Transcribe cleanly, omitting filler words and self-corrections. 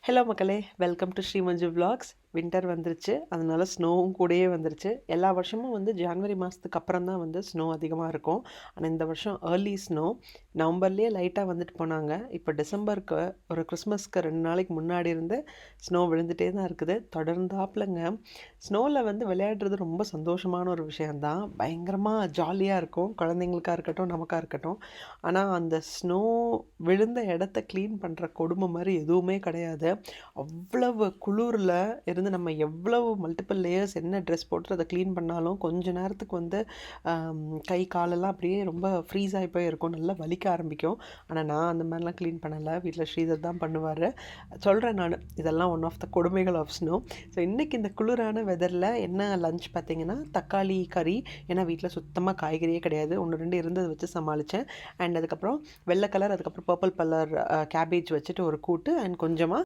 Hello மக்களே, welcome to Sri Manju vlogs. Winter வந்துருச்சு, அதனால ஸ்னோவும் கூடயே வந்துருச்சு. எல்லா வருஷமும் ஜான்வரி மாதத்துக்கு அப்புறம் தான் ஸ்னோ அதிகமாக இருக்கும். ஆனால் இந்த வருஷம் ஏர்லி ஸ்னோ நவம்பர்லேயே லைட்டாக வந்துட்டு போனாங்க. இப்போ டிசம்பருக்கு ஒரு கிறிஸ்மஸ்க்கு 2 நாளைக்கு முன்னாடி இருந்து ஸ்னோ விழுந்துகிட்டே தான் இருக்குது. தொடர்ந்தாப்புலங்க ஸ்னோவில் விளையாடுறது ரொம்ப சந்தோஷமான ஒரு விஷயந்தான். பயங்கரமாக ஜாலியாக இருக்கும், குழந்தைங்களுக்காக இருக்கட்டும் நமக்காக இருக்கட்டும். ஆனால் அந்த ஸ்னோ விழுந்த இடத்த க்ளீன் பண்ணுற கொடுமை மாதிரி எதுவுமே கிடையாது. அவ்வளவு குளிரில் இருந்து நம்ம எவ்வளவு மல்டிபிள் லேயர்ஸ் என்ன ட்ரெஸ் போட்டு அதை க்ளீன் பண்ணாலும் கொஞ்ச நேரத்துக்கு கை காலெல்லாம் அப்படியே ரொம்ப ஃப்ரீஸ் ஆகி போய் இருக்கும், நல்லா வலிக்க ஆரம்பிக்கும். ஆனால் நான் அந்த மாதிரிலாம் க்ளீன் பண்ணலை, வீட்டில் ஸ்ரீதர் தான் பண்ணுவார். சொல்கிறேன் நான், இதெல்லாம் ஒன் ஆஃப் த கொடுமைகள் ஆஃப் ஸ்னோ. ஸோ இன்றைக்கி இந்த குளிரான வெதரில் என்ன லஞ்ச் பார்த்தீங்கன்னா தக்காளி கறி. ஏன்னா வீட்டில் சுத்தமாக காய்கறியே கிடையாது, 1 2 இருந்ததை வச்சு சமாளித்தேன். அண்ட் அதுக்கப்புறம் வெள்ளை கலர், அதுக்கப்புறம் பர்பிள் கலர் கேபேஜ் வச்சுட்டு ஒரு கூட்டு, அண்ட் கொஞ்சமாக